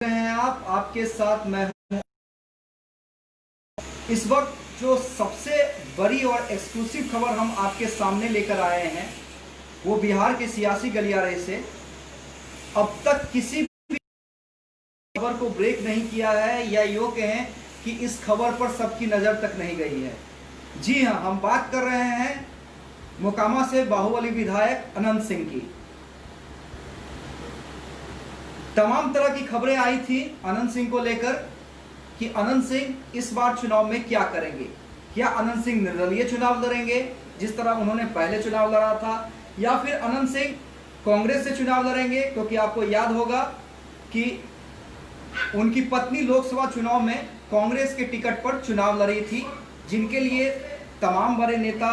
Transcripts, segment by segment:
हैं आप, आपके साथ मैं हूं। इस वक्त जो सबसे बड़ी और एक्सक्लूसिव खबर हम आपके सामने लेकर आए हैं वो बिहार के सियासी गलियारे से। अब तक किसी भी खबर को ब्रेक नहीं किया है या यूँ कहें कि इस खबर पर सबकी नज़र तक नहीं गई है। जी हाँ, हम बात कर रहे हैं मोकामा से बाहुबली विधायक अनंत सिंह की। तमाम तरह की खबरें आई थी अनंत सिंह को लेकर कि अनंत सिंह इस बार चुनाव में क्या करेंगे। क्या अनंत सिंह निर्दलीय चुनाव लड़ेंगे जिस तरह उन्होंने पहले चुनाव लड़ा था, या फिर अनंत सिंह कांग्रेस से चुनाव लड़ेंगे? क्योंकि आपको याद होगा कि उनकी पत्नी लोकसभा चुनाव में कांग्रेस के टिकट पर चुनाव लड़ी थी, जिनके लिए तमाम बड़े नेता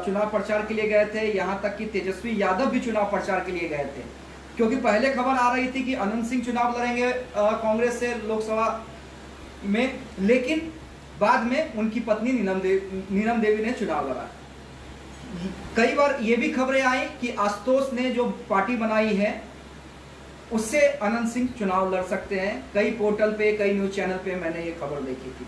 चुनाव प्रचार के लिए गए थे। यहाँ तक कि तेजस्वी यादव भी चुनाव प्रचार के लिए गए थे, क्योंकि पहले खबर आ रही थी कि अनंत सिंह चुनाव लड़ेंगे कांग्रेस से लोकसभा में, लेकिन बाद में उनकी पत्नी नीलम देवी ने चुनाव लड़ा। कई बार ये भी खबरें आई कि आशुतोष ने जो पार्टी बनाई है उससे अनंत सिंह चुनाव लड़ सकते हैं। कई पोर्टल पे, कई न्यूज चैनल पे मैंने ये खबर देखी थी।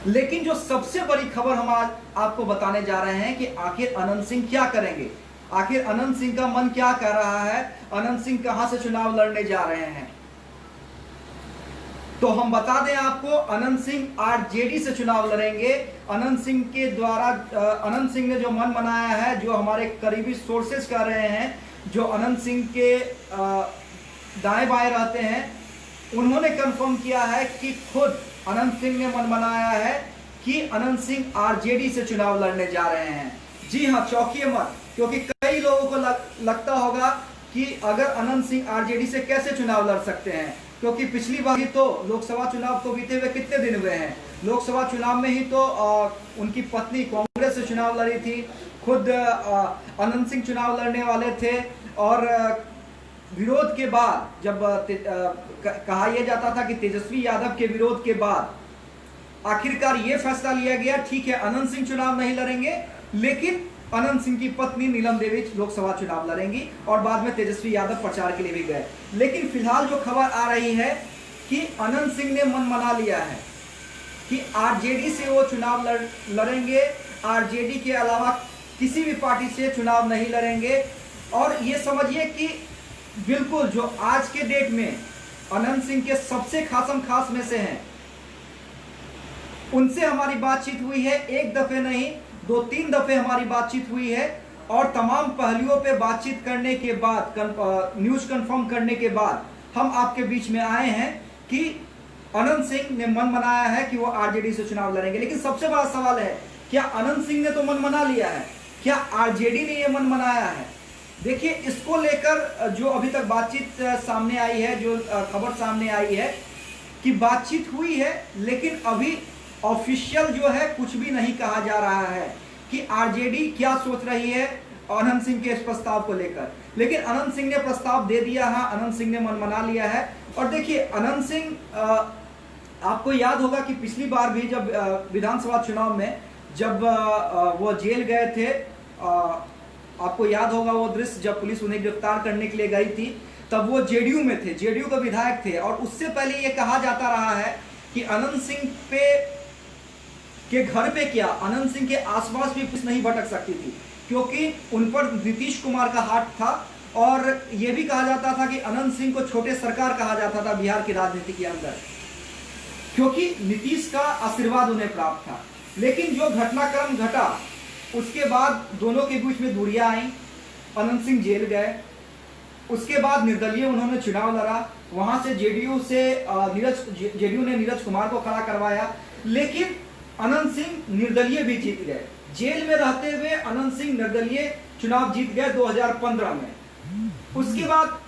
लेकिन जो सबसे बड़ी खबर हम आज आपको बताने जा रहे हैं कि आखिर अनंत सिंह क्या करेंगे, आखिर अनंत सिंह का मन क्या कह रहा है, अनंत सिंह कहां से चुनाव लड़ने जा रहे हैं। तो हम बता दें आपको, अनंत सिंह आरजेडी से चुनाव लड़ेंगे। अनंत सिंह के द्वारा अनंत सिंह ने जो मन बनाया है, जो हमारे करीबी सोर्सेज कह रहे हैं, जो अनंत सिंह के दाएं बाएं रहते हैं, उन्होंने कंफर्म किया है कि खुद अनंत सिंह ने मन बनाया है कि अनंत सिंह आरजेडी से चुनाव लड़ने जा रहे हैं। जी हाँ, चौंकिए मत, क्योंकि कई लोगों को लगता होगा कि अगर अनंत सिंह आरजेडी से कैसे चुनाव लड़ सकते हैं, क्योंकि पिछली बार ही तो लोकसभा चुनाव को बीते हुए कितने दिन हुए हैं। लोकसभा चुनाव में ही तो उनकी पत्नी कांग्रेस से चुनाव लड़ी थी, खुद अनंत सिंह चुनाव लड़ने वाले थे, और विरोध के बाद जब कहा यह जाता था कि तेजस्वी यादव के विरोध के बाद आखिरकार ये फैसला लिया गया, ठीक है अनंत सिंह चुनाव नहीं लड़ेंगे, लेकिन अनंत सिंह की पत्नी नीलम देवी लोकसभा चुनाव लड़ेंगी, और बाद में तेजस्वी यादव प्रचार के लिए भी गए। लेकिन फिलहाल जो खबर आ रही है कि अनंत सिंह ने मन बना लिया है कि आरजेडी से वो चुनाव लड़ेंगे, आरजेडी के अलावा किसी भी पार्टी से चुनाव नहीं लड़ेंगे। और ये समझिए कि बिल्कुल जो आज के डेट में अनंत सिंह के सबसे खासम खास में से हैं, उनसे हमारी बातचीत हुई है। एक दफे नहीं, 2-3 दफे हमारी बातचीत हुई है, और तमाम पहलुओं पे बातचीत करने के बाद, न्यूज कंफर्म करने के बाद हम आपके बीच में आए हैं कि अनंत सिंह ने मन बनाया है कि वो आरजेडी से चुनाव लड़ेंगे। लेकिन सबसे बड़ा सवाल है, क्या अनंत सिंह ने तो मन बना लिया है, क्या आरजेडी ने ये मन बनाया है? देखिए, इसको लेकर जो अभी तक बातचीत सामने आई है, जो खबर सामने आई है कि बातचीत हुई है, लेकिन अभी ऑफिशियल जो है कुछ भी नहीं कहा जा रहा है कि आरजेडी क्या सोच रही है अनंत सिंह के इस प्रस्ताव को लेकर। लेकिन अनंत सिंह ने प्रस्ताव दे दिया है, अनंत सिंह ने मन बना लिया है। और देखिए, अनंत सिंह, आपको याद होगा कि पिछली बार भी जब विधानसभा चुनाव में जब वो जेल गए थे, आपको याद होगा वो दृश्य जब पुलिस उन्हें गिरफ्तार करने के लिए गई थी, तब वो जेडीयू में थे, जेडीयू के विधायक थे। और उससे पहले ये कहा जाता रहा है कि अनंत सिंह के घर पे क्या, अनंत सिंह के आसपास भी कुछ नहीं भटक सकती थी, क्योंकि उन पर नीतीश कुमार का हाथ था। और यह भी कहा जाता था कि अनंत सिंह को छोटे सरकार कहा जाता था बिहार की राजनीति के अंदर, क्योंकि नीतीश का आशीर्वाद उन्हें प्राप्त था। लेकिन जो घटनाक्रम घटा, उसके बाद दोनों के बीच में दूरियां आई, अनंत सिंह जेल गए, उसके बाद निर्दलीय उन्होंने चुनाव लड़ा, वहां से जेडीयू ने नीरज कुमार को खड़ा करवाया, लेकिन अनंत सिंह निर्दलीय भी जीत गए। जेल में रहते हुए अनंत सिंह निर्दलीय चुनाव जीत गए 2015 में। उसके बाद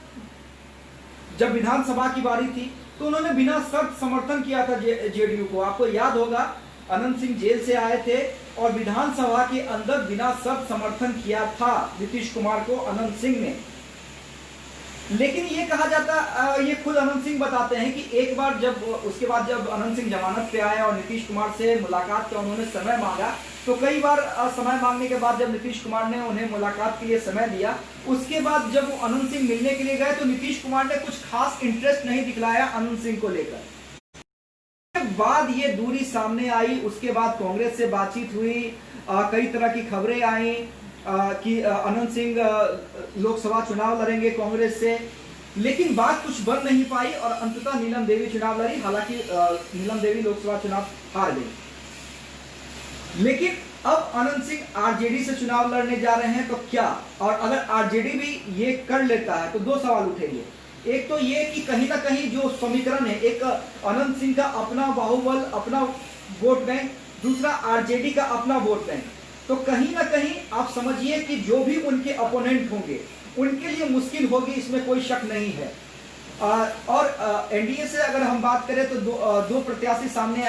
जब विधानसभा की बारी थी तो उन्होंने बिना शर्त समर्थन किया था जेडीयू को। आपको याद होगा, अनंत सिंह जेल से आए थे और विधानसभा के अंदर बिना शर्त समर्थन किया था नीतीश कुमार को अनंत सिंह ने। लेकिन ये कहा जाता, ये खुद अनंत सिंह बताते हैं कि एक बार जब उसके बाद जब अनंत सिंह जमानत पे आए और नीतीश कुमार से मुलाकात का उन्होंने समय मांगा, तो कई बार समय मांगने के बाद जब नीतीश कुमार ने उन्हें मुलाकात के लिए समय दिया, उसके बाद जब वो अनंत सिंह मिलने के लिए गए तो नीतीश कुमार ने कुछ खास इंटरेस्ट नहीं दिखलाया अनंत सिंह को लेकर। बाद ये दूरी सामने आई, उसके बाद कांग्रेस से बातचीत हुई, कई तरह की खबरें आई कि अनंत सिंह लोकसभा चुनाव लड़ेंगे कांग्रेस से, लेकिन बात कुछ बन नहीं पाई और अंततः नीलम देवी चुनाव लड़ी। हालांकि नीलम देवी लोकसभा चुनाव हार गई। लेकिन अब अनंत सिंह आरजेडी से चुनाव लड़ने जा रहे हैं, तो क्या, और अगर आरजेडी भी ये कर लेता है तो दो सवाल उठेंगे। एक तो ये कि कहीं ना कहीं जो समीकरण है, एक अनंत सिंह का अपना बाहुबल, अपना वोट बैंक, दूसरा आरजेडी का अपना वोट बैंक, तो कहीं ना कहीं आप समझिए कि जो भी उनके अपोनेंट होंगे उनके लिए मुश्किल होगी, इसमें कोई शक नहीं है। और एनडीए से अगर हम बात करें तो दो प्रत्याशी सामने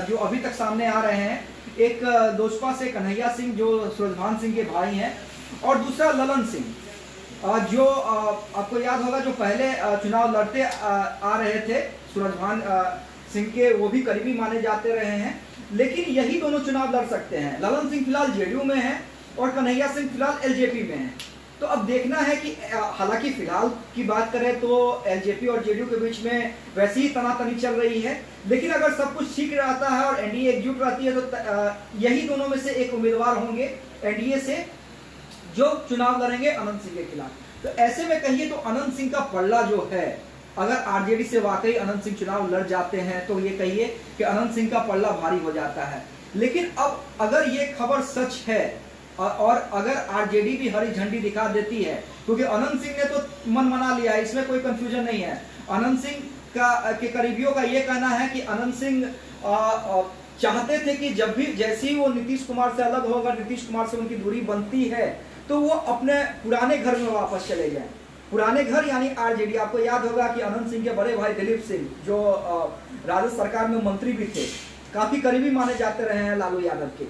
जो अभी तक सामने आ रहे हैं, एक दोसपा से कन्हैया सिंह जो सूरजभान सिंह के भाई हैं, और दूसरा ललन सिंह जो आपको याद होगा जो पहले चुनाव लड़ते आ रहे थे सूरजभान सिंह के, वो भी करीबी माने जाते रहे हैं। लेकिन यही दोनों चुनाव लड़ सकते हैं। ललन सिंह फिलहाल जेडीयू में है और कन्हैया सिंह फिलहाल एलजेपी में है। तो अब देखना है कि हालांकि फिलहाल की बात करें तो एलजेपी और जेडीयू के बीच में वैसी ही तनातनी चल रही है, लेकिन अगर सब कुछ ठीक रहता है और एनडीए एकजुट रहती है तो यही दोनों में से एक उम्मीदवार होंगे एनडीए से जो चुनाव लड़ेंगे अनंत सिंह के खिलाफ। तो ऐसे में कहिए तो अनंत सिंह का पल्ला जो है, अगर आरजेडी से वाकई अनंत सिंह चुनाव लड़ जाते हैं तो ये कहिए कि अनंत सिंह का पल्ला भारी हो जाता है। लेकिन अब अगर ये खबर सच है और अगर आरजेडी भी हरी झंडी दिखा देती है, क्योंकि अनंत सिंह ने तो मन मना लिया है, इसमें कोई कंफ्यूजन नहीं है। अनंत सिंह के करीबियों का ये कहना है कि अनंत सिंह चाहते थे कि जब भी जैसे ही वो नीतीश कुमार से अलग होगा, नीतीश कुमार से उनकी दूरी बनती है, तो वो अपने पुराने घर में वापस चले जाएं। पुराने घर यानी आरजेडी। आपको याद होगा कि अनंत सिंह के बड़े भाई दिलीप सिंह जो राजस्थान सरकार में मंत्री भी थे, काफी करीबी माने जाते रहे हैं लालू यादव के।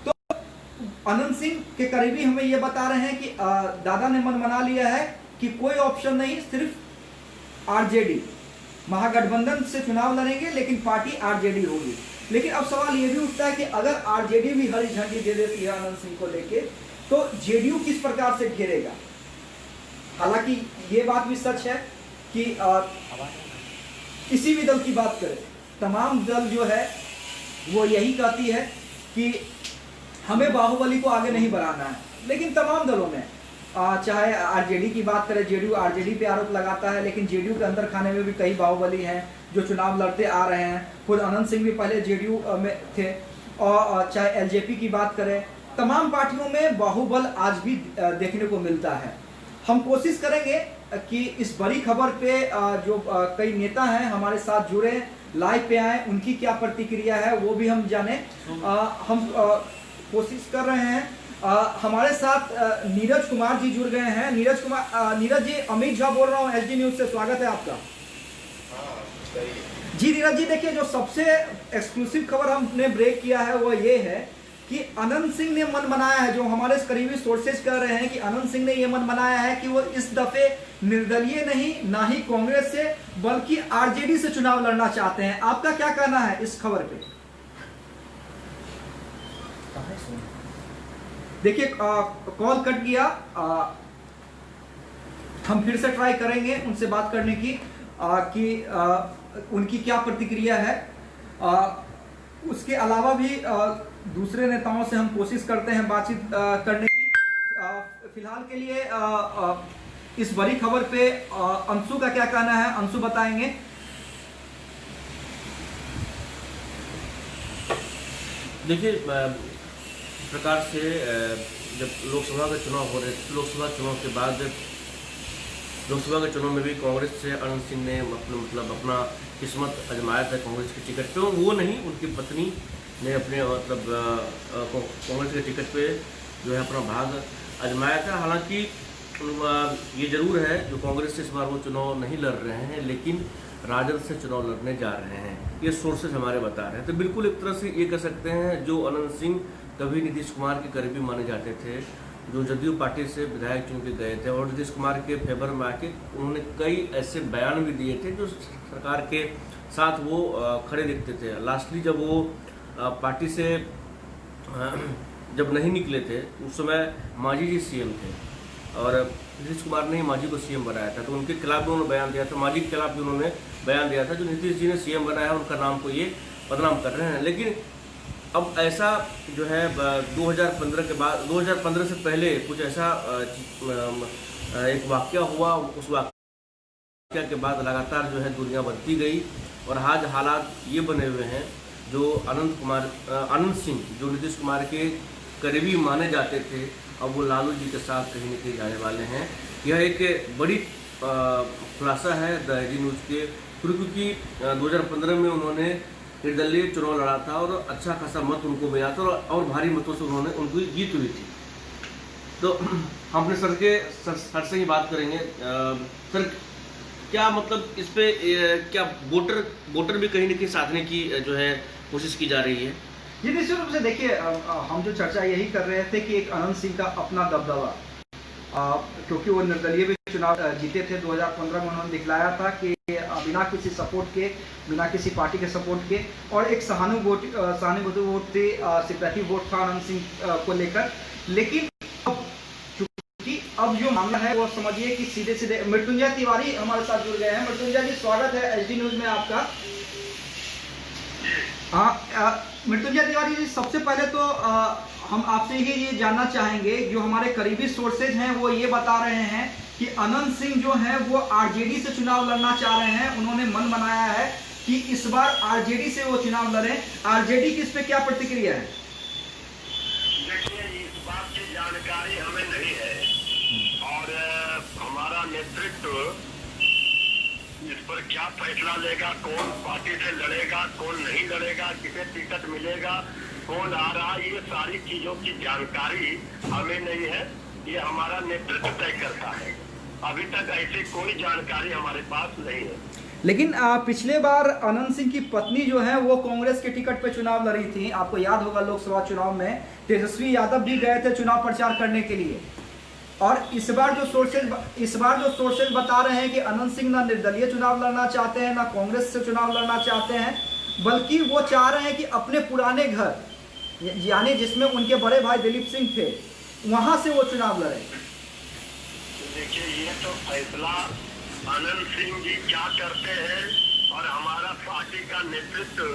तो अनंत सिंह के करीबी हमें ये बता रहे हैं कि दादा ने मन मना लिया है कि कोई ऑप्शन नहीं, सिर्फ आरजेडी, महागठबंधन से चुनाव लड़ेंगे लेकिन पार्टी आरजेडी होगी। लेकिन अब सवाल ये भी उठता है कि अगर आरजेडी भी हरी झंडी दे देती है अनंत सिंह को लेके, तो जेडीयू किस प्रकार से घेरेगा। हालांकि ये बात भी सच है कि किसी भी दल की बात करें, तमाम दल जो है वो यही कहती है कि हमें बाहुबली को आगे नहीं बढ़ाना है। लेकिन तमाम दलों में चाहे आरजेडी की बात करें, जेडीयू आरजेडी पे आरोप लगाता है, लेकिन जेडीयू के अंदर खाने में भी कई बाहुबली हैं जो चुनाव लड़ते आ रहे हैं। खुद अनंत सिंह भी पहले जेडीयू में थे। और चाहे एलजेपी की बात करें, तमाम पार्टियों में बाहुबल आज भी देखने को मिलता है। हम कोशिश करेंगे कि इस बड़ी खबर पे जो कई नेता हैं हमारे साथ जुड़े, लाइव पे आए, उनकी क्या प्रतिक्रिया है वो भी हम जाने। हम कोशिश कर रहे हैं। हमारे साथ नीरज कुमार जी जुड़ गए हैं। नीरज जी, अमित झा बोल रहा हूँ, एसडी न्यूज से, स्वागत है आपका। जी नीरज जी, देखिए जो सबसे एक्सक्लूसिव खबर हमने ब्रेक किया है वो ये है कि अनंत सिंह ने मन बनाया है, जो हमारे करीबी सोर्सेज कह रहे हैं कि अनंत सिंह ने यह मन बनाया है कि वो इस दफे निर्दलीय नहीं, ना ही कांग्रेस से, बल्कि आरजेडी से चुनाव लड़ना चाहते हैं। आपका क्या कहना है इस खबर पे? देखिए कॉल कट गया, हम फिर से ट्राई करेंगे उनसे बात करने की कि उनकी क्या प्रतिक्रिया है। उसके अलावा भी दूसरे नेताओं से हम कोशिश करते हैं बातचीत करने की। फिलहाल के लिए इस बड़ी खबर पे अंशु का क्या कहना है, अंशु बताएंगे। देखिए, प्रकार से जब लोकसभा का चुनाव हो रहे, लोकसभा चुनाव के बाद लोकसभा के चुनाव में भी कांग्रेस से अनंत सिंह ने अपना किस्मत आजमाया था कांग्रेस की टिकट पे। वो नहीं, उनकी पत्नी ने अपने कांग्रेस के टिकट पे जो है अपना भाग आजमाया था। हालांकि ये जरूर है जो कांग्रेस से इस बार वो चुनाव नहीं लड़ रहे हैं, लेकिन राजद से चुनाव लड़ने जा रहे हैं, ये सोर्सेज हमारे बता रहे हैं। तो बिल्कुल एक तरह से ये कह सकते हैं जो अनंत सिंह कभी नीतीश कुमार के करीबी माने जाते थे, जो जदयू पार्टी से विधायक चुन के गए थे और नीतीश कुमार के फेवर में आके उन्होंने कई ऐसे बयान भी दिए थे जो सरकार के साथ वो खड़े दिखते थे। लास्टली जब वो पार्टी से जब नहीं निकले थे उस समय मांझी जी सीएम थे और नीतीश कुमार ने ही मांझी को सीएम बनाया था, तो उनके खिलाफ भी उन्होंने बयान दिया था, मांझी के खिलाफ भी उन्होंने बयान दिया था। जो नीतीश जी ने सीएम बनाया है उनका नाम को ये बदनाम कर रहे हैं। लेकिन अब ऐसा जो है 2015 के बाद, 2015 से पहले कुछ ऐसा एक वाकया हुआ, उस वाकया के बाद लगातार जो है दुनिया बढ़ती गई और आज हालात ये बने हुए हैं जो अनंत सिंह जो नीतीश कुमार के करीबी माने जाते थे, अब वो लालू जी के साथ कहीं न कहीं जाने वाले हैं। यह एक बड़ी खुलासा है द एजी न्यूज़ के थ्रू, क्योंकि 2015 में उन्होंने निर्दलीय चुनाव लड़ा था और अच्छा खासा मत उनको मिला था और भारी मतों से उन्होंने उनकी जीत हुई थी। तो हम अपने सर से ही बात करेंगे। सर, क्या मतलब इस पे क्या वोटर भी कहीं न कहीं साधने की जो है कोशिश की जा रही है? जी निश्चित रूप से देखिए, हम जो चर्चा यही कर रहे थे कि एक अनंत सिंह का अपना दबदबा, क्योंकि वो निर्दलीय भी चुनाव जीते थे 2015 में, उन्होंने दिखलाया था कि बिना किसी सपोर्ट के, बिना किसी पार्टी के सपोर्ट के, और एक सहानुभूति वोट थी, सिंपैथी वोट था अनंत सिंह को लेकर। लेकिन चूंकि अब जो मामला है वो समझिए कि सीधे सीधे मृत्युंजय तिवारी हमारे साथ जुड़ गए हैं। मृत्युंजय जी, स्वागत है एचडी न्यूज में आपका। मृत्युंजय तिवारी जी, सबसे पहले तो हम आपसे ये जानना चाहेंगे, जो हमारे करीबी सोर्सेज हैं वो ये बता रहे हैं कि अनंत सिंह जो है वो आरजेडी से चुनाव लड़ना चाह रहे हैं। उन्होंने मन बनाया है कि इस बार आरजेडी से वो चुनाव लड़ें। आरजेडी की इस पे क्या प्रतिक्रिया है? देखिए, इस बात की जानकारी हमें नहीं है और हमारा नेतृत्व इस पर क्या फैसला लेगा, कौन पार्टी से लड़ेगा, कौन नहीं लड़ेगा, किसे टिकट मिलेगा, कौन आ रहा, ये सारी चीजों की जानकारी हमें नहीं है। ये हमारा नेतृत्व तय करता है। अभी तक ऐसी कोई जानकारी हमारे पास नहीं है। लेकिन पिछले बार अनंत सिंह की पत्नी जो है वो कांग्रेस के टिकट पे चुनाव लड़ी थी। आपको याद होगा लोकसभा चुनाव में तेजस्वी यादव भी गए थे चुनाव प्रचार करने के लिए। और इस बार जो सोर्सेज बता रहे हैं कि अनंत सिंह ना निर्दलीय चुनाव लड़ना चाहते हैं, ना कांग्रेस से चुनाव लड़ना चाहते हैं, बल्कि वो चाह रहे हैं कि अपने पुराने घर, यानी जिसमें उनके बड़े भाई दिलीप सिंह थे, वहां से वो चुनाव लड़े। देखिए, ये तो फैसला अनंत सिंह जी क्या करते हैं और हमारा पार्टी का नेतृत्व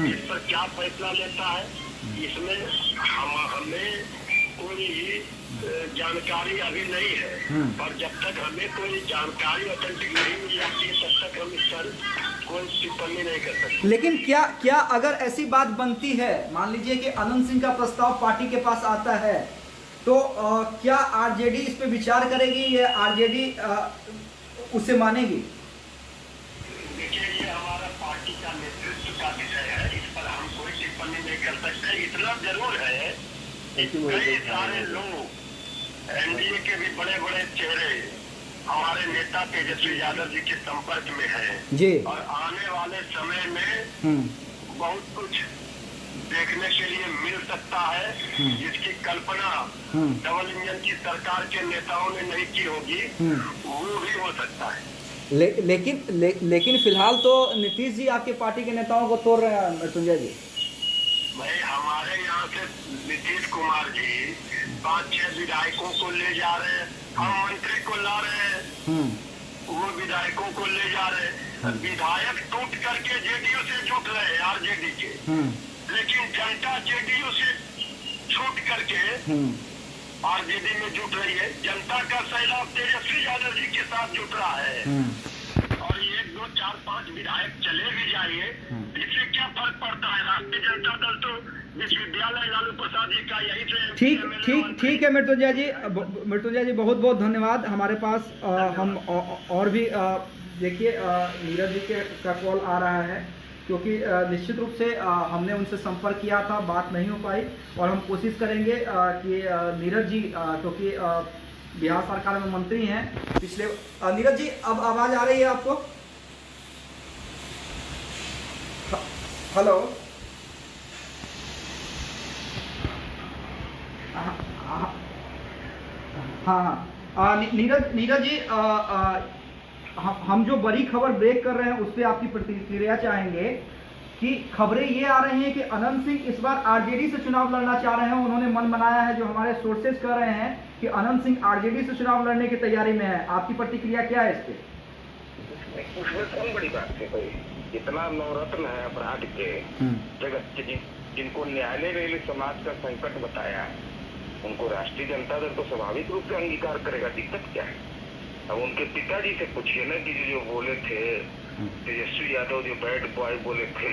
इस पर क्या फैसला लेता है, इसमें हमें कोई जानकारी अभी नहीं है। और जब तक हमें कोई जानकारी ऑथेंटिक नहीं मिल जाती तब तक हम इस पर कोई टिप्पणी नहीं कर सकते। लेकिन क्या अगर ऐसी बात बनती है, मान लीजिए कि अनंत सिंह का प्रस्ताव पार्टी के पास आता है, तो क्या आरजेडी इस पे विचार करेगी या आरजेडी उसे मानेगी? देखिए, ये हमारा पार्टी का नेतृत्व का विषय है, इस पर हम कोई टिप्पणी नहीं कर सकते। इतना जरूर है कि कई सारे लोग, एनडीए के भी बड़े बड़े चेहरे हमारे नेता तेजस्वी यादव जी के संपर्क में हैं जी, और आने वाले समय में बहुत कुछ देखने के लिए मिल सकता है जिसकी कल्पना डबल इंजन की सरकार के नेताओं ने नहीं की होगी, वो भी हो सकता है। लेकिन फिलहाल तो नीतीश जी आपके पार्टी के नेताओं को तोड़ रहे हैं मृत्युंजय जी। भाई, हमारे यहाँ से नीतीश कुमार जी 5-6 विधायकों को ले जा रहे हैं, हम मंत्री को ला रहे हैं, वो विधायकों को ले जा रहे हैं। विधायक टूट करके जेडीयू से जुट रहे हैं, आरजेडी के, लेकिन जनता जेडीयू से छूट करके आरजेडी में जुट रही है। जनता का सैलाब तेजस्वी यादव जी के साथ जुट रहा है और 1, 2, 4, 5 विधायक चले भी जाइए, इससे क्या फर्क पड़ता है? राष्ट्रीय जनता दल तो विश्वविद्यालय लालू प्रसाद जी का यही से ठीक है मृत्युंजय जी बहुत बहुत धन्यवाद। हमारे पास हम और भी देखिए नीरज जी का कॉल आ रहा है, क्योंकि निश्चित रूप से हमने उनसे संपर्क किया था, बात नहीं हो पाई, और हम कोशिश करेंगे कि नीरज जी, क्योंकि बिहार सरकार में मंत्री हैं पिछले। नीरज जी, अब आवाज आ रही है आपको? हेलो, हाँ नीरज जी, हम जो बड़ी खबर ब्रेक कर रहे हैं उस पर आपकी प्रतिक्रिया चाहेंगे कि खबरें ये आ रही हैं कि अनंत सिंह इस बार आरजेडी से चुनाव लड़ना चाह रहे हैं। उन्होंने मन बनाया है, जो हमारे सोर्सेज कह रहे हैं कि अनंत सिंह आरजेडी से चुनाव लड़ने की तैयारी में है। आपकी प्रतिक्रिया क्या है इस पे? उसमें कौन बड़ी बात है भाई? इतना नवरत्न है अपराध के जगत के, जिनको न्यायालय ने समाज का संकट बताया है, उनको राष्ट्रीय जनता दल तो स्वाभाविक रूप से अंगीकार करेगा। दिक्कत क्या है? अब उनके पिताजी से पूछिए ना कि जो बोले थे तेजस्वी यादव, जो बैड बॉय बोले थे,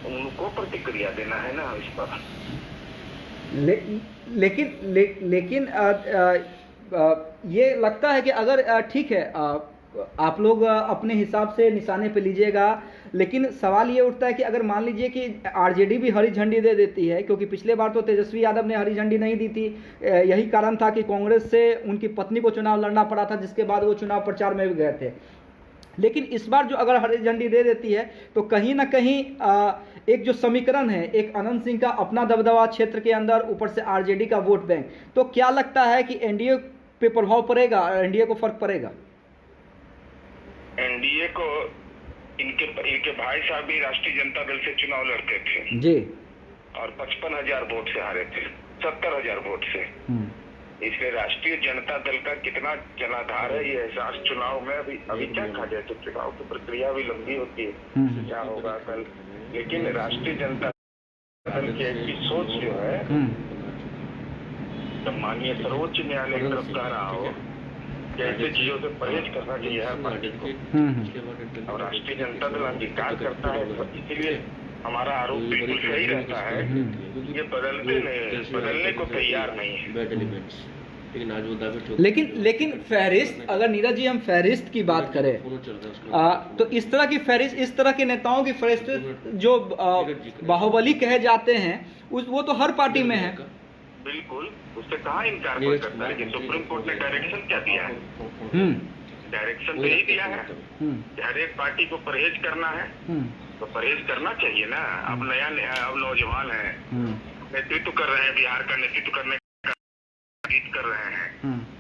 उनको प्रतिक्रिया देना है ना इस पर। लेकिन ये लगता है कि अगर ठीक है आप लोग अपने हिसाब से निशाने पे लीजिएगा, लेकिन सवाल ये उठता है कि अगर मान लीजिए कि आरजेडी भी हरी झंडी दे देती है, क्योंकि पिछले बार तो तेजस्वी यादव ने हरी झंडी नहीं दी थी। यही कारण था कि कांग्रेस से उनकी पत्नी को चुनाव लड़ना पड़ा था, जिसके बाद वो चुनाव प्रचार में भी गए थे। लेकिन इस बार जो अगर हरी झंडी दे देती है तो कहीं ना कहीं एक जो समीकरण है, एक अनंत सिंह का अपना दबदबा क्षेत्र के अंदर, ऊपर से आरजेडी का वोट बैंक, तो क्या लगता है कि एनडीए पे प्रभाव पड़ेगा, एनडीए को फर्क पड़ेगा? एनडीए को इनके भाई साहब भी राष्ट्रीय जनता दल से चुनाव लड़ते थे जी, और 55,000 वोट से हारे थे, 70,000 वोट से। इसलिए राष्ट्रीय जनता दल का कितना जनाधार है ये एहसास चुनाव में अभी क्या कहा जाए, तो चुनाव की प्रक्रिया भी लंबी होती है, क्या होगा कल। लेकिन राष्ट्रीय जनता दल की ऐसी सोच जो है, तो माननीय सर्वोच्च न्यायालय की तरफ कह रहा हो कि ऐसे चीजों से परहेज करना चाहिए हर पार्टी को, और राष्ट्रीय जनता दल अंगीकार करता है। इसीलिए हमारा आरोप बिल्कुल सही रहता है, ये बदलने को तैयार नहीं है। लेकिन फहरिस्त, अगर नीरज जी हम फहरिस्त की बात करें तो इस तरह की फहरिस्त, इस तरह के नेताओं की फहरिस्त जो बाहुबली कहे जाते हैं, वो तो हर पार्टी में है। बिल्कुल, उससे कहाँ इनकार कोई करता है कि सुप्रीम कोर्ट ने डायरेक्शन क्या दिया है? डायरेक्शन तो यही दिया है कि हर एक पार्टी को परहेज करना है, तो परहेज करना चाहिए ना। अब अब नौजवान है, नेतृत्व कर रहे हैं, बिहार का नेतृत्व करने का गीत कर रहे हैं,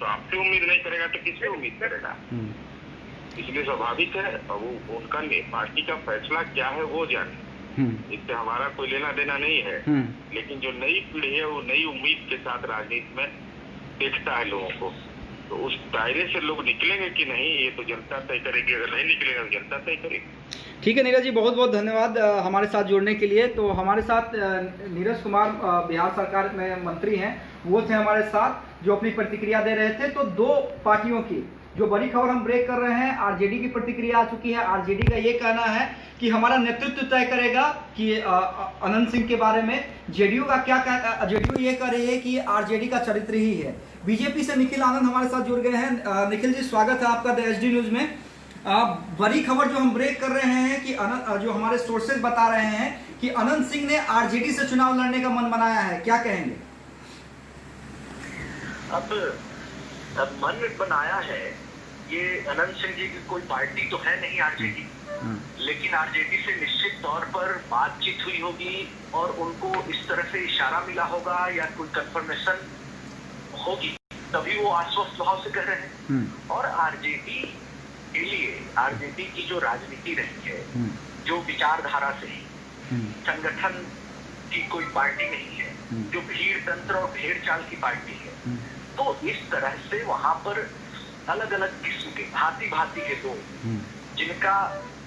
तो आपसे उम्मीद नहीं करेगा तो किससे उम्मीद करेगा? इसलिए स्वाभाविक है, अब उनका पार्टी का फैसला क्या है वो जाने, इससे हमारा कोई लेना देना नहीं है। लेकिन जो नई पीढ़ी है वो नई उम्मीद के साथ राजनीति में देखता है लोगों को, तो उस दायरे से लोग निकलेंगे कि नहीं, ये तो जनता तय करेगी। अगर नहीं निकलेगा तो जनता तय करेगी। ठीक है नीरज जी, बहुत बहुत धन्यवाद हमारे साथ जुड़ने के लिए। तो हमारे साथ नीरज कुमार बिहार सरकार में मंत्री हैं, वो थे हमारे साथ जो अपनी प्रतिक्रिया दे रहे थे। तो दो पार्टियों की जो बड़ी खबर हम ब्रेक कर रहे हैं, आरजेडी की प्रतिक्रिया आ चुकी है। आरजेडी का ये कहना है कि हमारा नेतृत्व तय करेगा कि अनंत सिंह के बारे में। जेडीयू का क्या कहना, जेडीयू ये कह रही है कि आरजेडी का चरित्र ही है। बीजेपी से निखिल आनंद हमारे साथ जुड़ गए हैं। निखिल जी, स्वागत है आपका द एचडी न्यूज में। बड़ी खबर जो हम ब्रेक कर रहे हैं कि जो हमारे सोर्सेज बता रहे हैं कि अनंत सिंह ने आरजेडी से चुनाव लड़ने का मन बनाया है, क्या कहेंगे? अब मन बनाया है, ये अनंत सिंह जी की कोई पार्टी तो है नहीं आरजेडी, लेकिन आरजेडी से निश्चित तौर पर बातचीत हुई होगी और उनको इस तरह से इशारा मिला होगा या कोई कंफर्मेशन होगी, तभी वो आश्वस्त भाव से कह रहे हैं। और आरजेडी के लिए, आरजेडी की जो राजनीति रही है, जो विचारधारा से संगठन की कोई पार्टी नहीं है, जो भीड़ तंत्र और भेड़ चाल की पार्टी है, तो इस तरह से वहां पर अलग अलग किस्म के भांति भांति के लोग, जिनका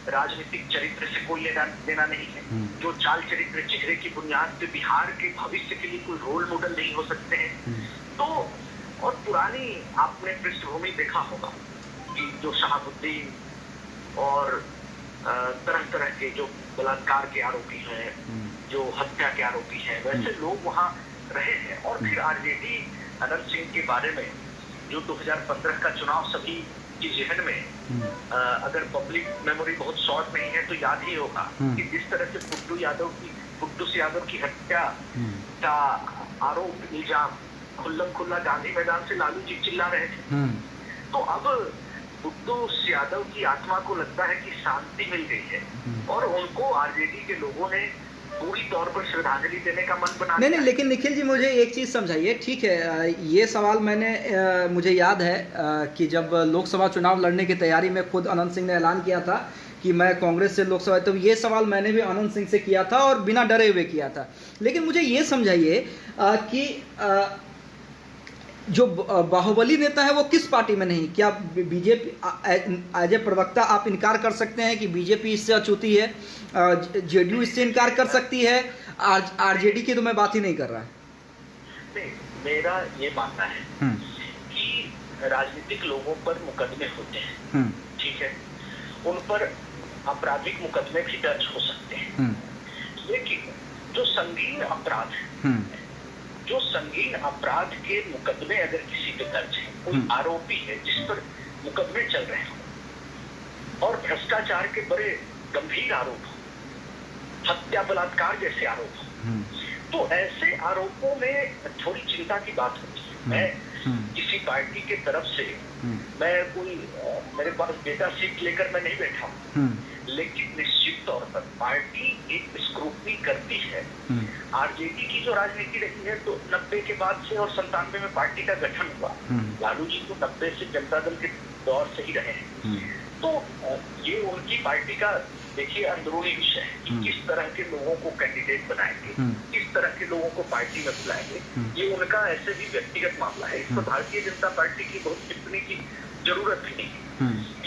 राजनीतिक चरित्र से कोई लेना देना नहीं है, जो चाल चरित्र चेहरे की बुनियाद पे बिहार के भविष्य के लिए कोई रोल मॉडल नहीं हो सकते हैं। तो और पुरानी आपने पृष्ठभूमि देखा होगा कि जो शहाबुद्दीन और तरह तरह के जो बलात्कार के आरोपी हैं, जो हत्या के आरोपी हैं, वैसे लोग वहां रहे हैं। और फिर आरजेडी अनंत सिंह के बारे में जो 2015 का चुनाव सभी की जेहन में, अगर पब्लिक मेमोरी बहुत शॉर्ट नहीं है तो याद ही होगा कि जिस तरह से कुद्दूस यादव की हत्या का आरोप, इल्जाम खुल्ला गांधी मैदान से लालू जी चिल्ला रहे थे। तो अब कुद्दूस यादव की आत्मा को लगता है कि शांति मिल गई है और उनको आरजेडी के लोगों ने पूरी तौर पर श्रद्धांजलि देने का मन बना। नहीं, लेकिन निखिल जी मुझे एक चीज़ समझाइए। ठीक है, ये सवाल मुझे याद है कि जब लोकसभा चुनाव लड़ने की तैयारी में खुद अनंत सिंह ने ऐलान किया था कि मैं कांग्रेस से लोकसभा, तो ये सवाल मैंने भी आनंद सिंह से किया था और बिना डरे हुए किया था। लेकिन मुझे ये समझाइए कि जो बाहुबली नेता है वो किस पार्टी में नहीं? क्या बीजेपी एज ए प्रवक्ता आप इनकार कर सकते हैं कि बीजेपी इससे अछूती है, जेडीयू इससे इनकार कर सकती है, आरजेडी की तो मैं बात ही नहीं कर रहा। नहीं, मेरा ये मानना है कि राजनीतिक लोगों पर मुकदमे होते हैं, ठीक है, उन पर आपराधिक मुकदमे भी दर्ज हो सकते हैं, लेकिन जो संगीन अपराध है, जो संगीन अपराध के मुकदमे अगर किसी पे दर्ज है, कोई आरोपी है जिस पर मुकदमे चल रहे हो और भ्रष्टाचार के बड़े गंभीर आरोप हो, हत्या बलात्कार जैसे आरोप हो, तो ऐसे आरोपों में थोड़ी चिंता की बात होती है। मैं किसी पार्टी के तरफ से मैं कोई मेरे पास डेटा शीट लेकर मैं नहीं बैठा हूँ, लेकिन निश्चित तौर पर पार्टी एक स्क्रूटनी करती है। आरजेडी की जो राजनीति रही है, तो 90 के बाद से और 97 में पार्टी का गठन हुआ, लालू जी तो 90 से जनता दल के दौर से ही रहे हैं, तो ये उनकी पार्टी का देखिए अंदरूनी विषय है कि किस तरह के लोगों को कैंडिडेट बनाएंगे, किस तरह के लोगों को पार्टी में बुलाएंगे, ये उनका ऐसे भी व्यक्तिगत मामला है। इस पर भारतीय जनता पार्टी की बहुत टिप्पणी की जरूरत भी नहीं है।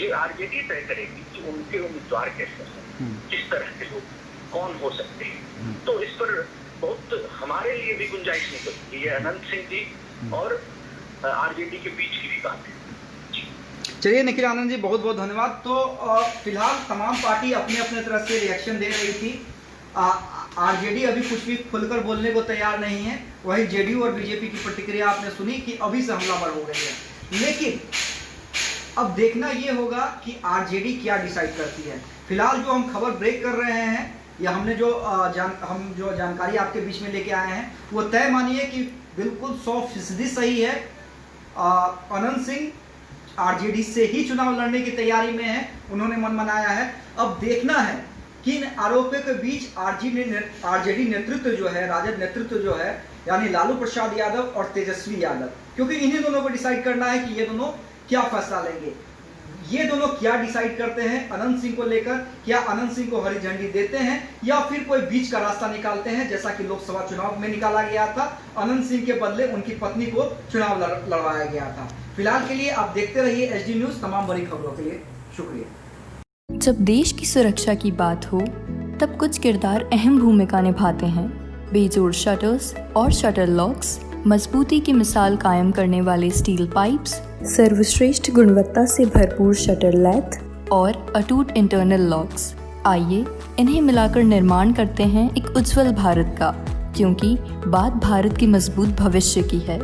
ये आरजेडी तय करेगी कि उनके उम्मीदवार कैसे हैं, किस तरह के लोग कौन हो सकते हैं, तो इस पर बहुत हमारे लिए भी गुंजाइश नहीं होती। ये अनंत सिंह जी और आरजेडी के बीच की भी बात है। चलिए निखिल आनंद जी, बहुत बहुत धन्यवाद। तो फिलहाल तमाम पार्टी अपने अपने तरफ से रिएक्शन दे रही थी। आरजेडी अभी कुछ भी खुलकर बोलने को तैयार नहीं है, वही जेडीयू और बीजेपी की प्रतिक्रिया आपने सुनी कि अभी से हमलावर हो गई है। लेकिन अब देखना ये होगा कि आरजेडी क्या डिसाइड करती है। फिलहाल जो हम खबर ब्रेक कर रहे हैं या हमने जो जानकारी आपके बीच में लेके आए हैं, वो तय मानिए कि बिल्कुल 100% सही है। अनंत सिंह आरजेडी से ही चुनाव लड़ने की तैयारी में है, उन्होंने मन बनाया है। अब देखना है कि इन आरोपों के बीच आरजेडी नेतृत्व जो है, राजद नेतृत्व जो है, यानी लालू प्रसाद यादव और तेजस्वी यादव, क्योंकि इन्हीं दोनों को डिसाइड करना है कि ये दोनों क्या फैसला लेंगे, ये दोनों क्या डिसाइड करते हैं अनंत सिंह को लेकर। क्या अनंत सिंह को हरी झंडी देते हैं या फिर कोई बीच का रास्ता निकालते हैं, जैसा कि लोकसभा चुनाव में निकाला गया था, अनंत सिंह के बदले उनकी पत्नी को चुनाव लड़वाया गया था। फिलहाल के लिए आप देखते रहिए एचडी न्यूज। तमाम बड़ी खबरों के लिए शुक्रिया। जब देश की सुरक्षा की बात हो तब कुछ किरदार अहम भूमिका निभाते हैं। बेजोड़ शटर्स और शटर लॉक्स, मजबूती की मिसाल कायम करने वाले स्टील पाइप्स, सर्वश्रेष्ठ गुणवत्ता से भरपूर शटर लैथ और अटूट इंटरनल लॉक्स। आइए इन्हें मिलाकर निर्माण करते हैं एक उज्जवल भारत का, क्योंकि बात भारत के मजबूत भविष्य की है।